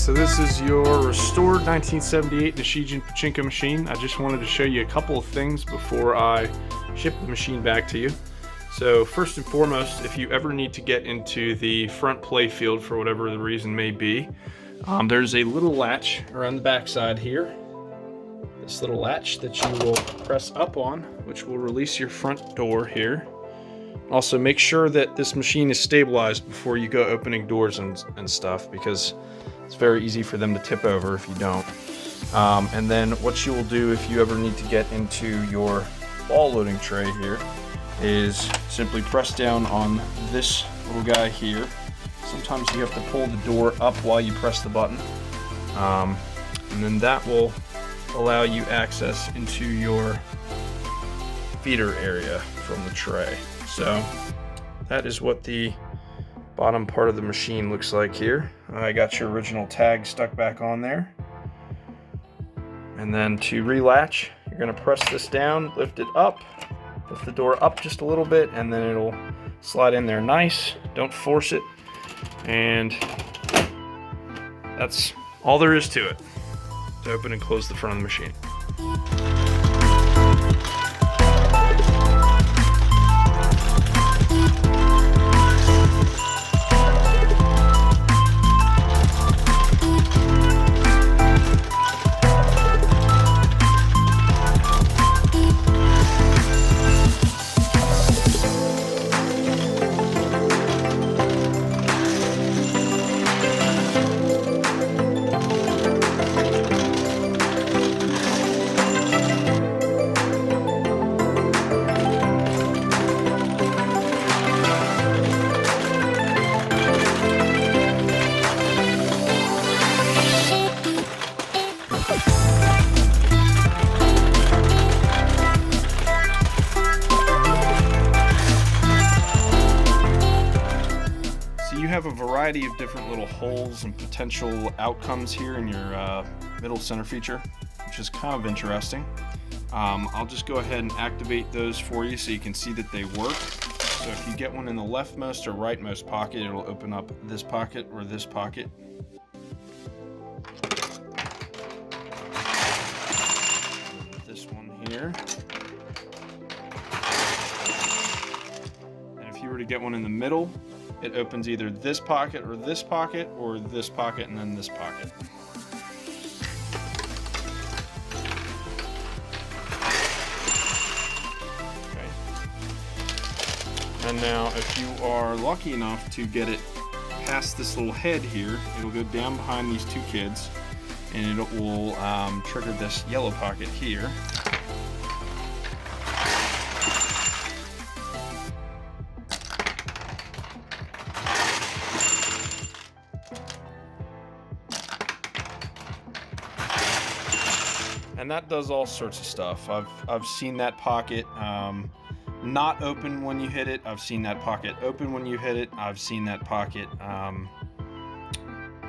So this is your restored 1978 Nishijin Pachinko machine. I just wanted to show you a couple of things before I ship the machine back to you. So first and foremost, if you ever need to get into the front play field for whatever the reason may be, there's a little latch around the back side here. This little latch that you will press up on, which will release your front door here. Also, make sure that this machine is stabilized before you go opening doors and stuff, because it's very easy for them to tip over if you don't. And then what you will do if you ever need to get into your ball loading tray here is simply press down on this little guy here. Sometimes you have to pull the door up while you press the button. And then that will allow you access into your feeder area from the tray. So that is what the bottom part of the machine looks like here. I got your original tag stuck back on there. And then to relatch, you're going to press this down, lift it up, lift the door up just a little bit, and then it'll slide in there nice. Don't force it. And that's all there is to it, to open and close the front of the machine. You have a variety of different little holes and potential outcomes here in your middle center feature, which is kind of interesting. I'll just go ahead and activate those for you so you can see that they work. So if you get one in the leftmost or rightmost pocket, it'll open up this pocket or this pocket. This one here. And if you were to get one in the middle, it opens either this pocket or this pocket and then this pocket. Okay. And now if you are lucky enough to get it past this little head here, it'll go down behind these two kids and it will trigger this yellow pocket here. And that does all sorts of stuff. I've seen that pocket not open when you hit it. I've seen that pocket open when you hit it. I've seen that pocket,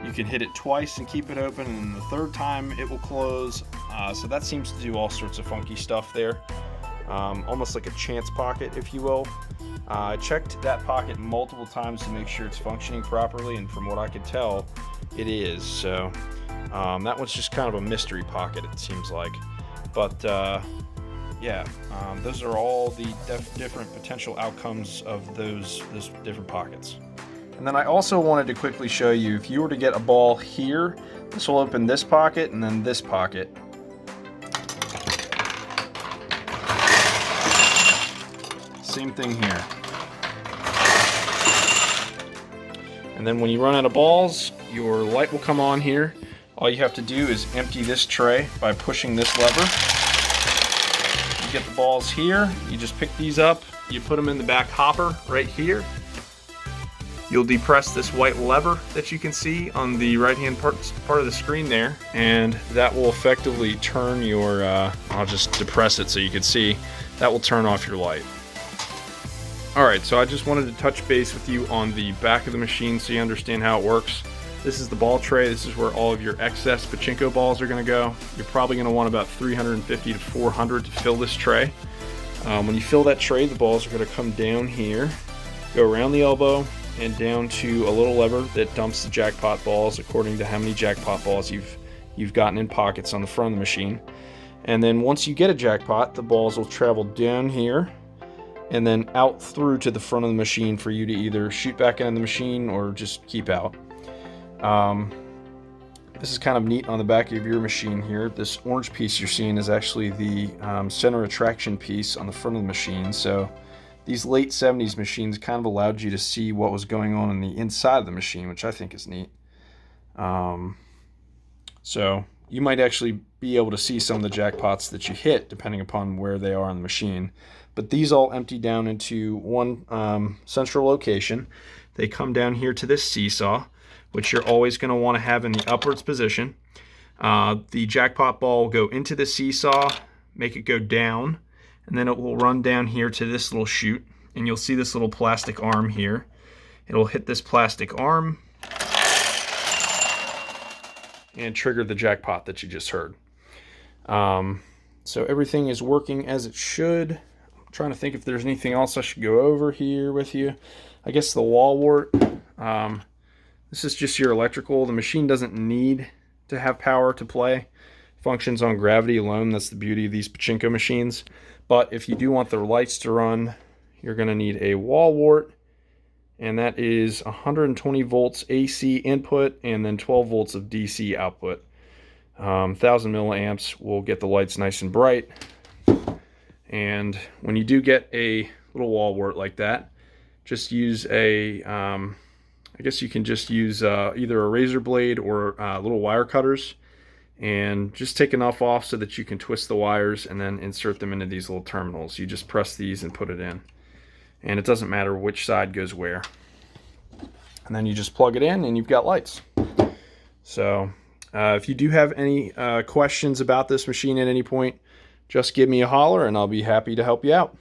you can hit it twice and keep it open, and then the third time it will close. So that seems to do all sorts of funky stuff there. Almost like a chance pocket, if you will. I checked that pocket multiple times to make sure it's functioning properly, and from what I could tell, it is. So that one's just kind of a mystery pocket, it seems like. But yeah, those are all the different potential outcomes of those different pockets. And then I also wanted to quickly show you, if you were to get a ball here, this will open this pocket and then this pocket. Same thing here. And then when you run out of balls, your light will come on here. All you have to do is empty this tray by pushing this lever. You get the balls here, you just pick these up, you put them in the back hopper right here. You'll depress this white lever that you can see on the right hand part of the screen there, and that will effectively turn your, I'll just depress it so you can see, that will turn off your light. Alright, so I just wanted to touch base with you on the back of the machine so you understand how it works. This is the ball tray. This is where all of your excess pachinko balls are going to go. You're probably going to want about 350 to 400 to fill this tray. When you fill that tray, the balls are going to come down here, go around the elbow, and down to a little lever that dumps the jackpot balls according to how many jackpot balls you've gotten in pockets on the front of the machine. And then once you get a jackpot, the balls will travel down here and then out through to the front of the machine for you to either shoot back into the machine or just keep out. This is kind of neat on the back of your machine here. This orange piece you're seeing is actually the center attraction piece on the front of the machine. So these late 70s machines kind of allowed you to see what was going on the inside of the machine, which I think is neat. So you might actually be able to see some of the jackpots that you hit depending upon where they are on the machine. But these all empty down into one central location. They come down here to this seesaw, which you're always going to want to have in the upwards position. The jackpot ball will go into the seesaw, make it go down, and then it will run down here to this little chute, and you'll see this little plastic arm here. It'll hit this plastic arm and trigger the jackpot that you just heard. So everything is working as it should. I'm trying to think if there's anything else I should go over here with you. I guess the wall wart. This is just your electrical. The machine doesn't need to have power to play. Functions on gravity alone. That's the beauty of these pachinko machines. But if you do want the lights to run, you're going to need a wall wart, and that is 120 volts AC input and then 12 volts of DC output. 1000 milliamps will get the lights nice and bright. And when you do get a little wall wart like that, just use a I guess you can just use either a razor blade or little wire cutters, and just take enough off so that you can twist the wires and then insert them into these little terminals. You just press these and put it in, and it doesn't matter which side goes where. And then you just plug it in and you've got lights. So if you do have any questions about this machine at any point, just give me a holler and I'll be happy to help you out.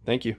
Thank you.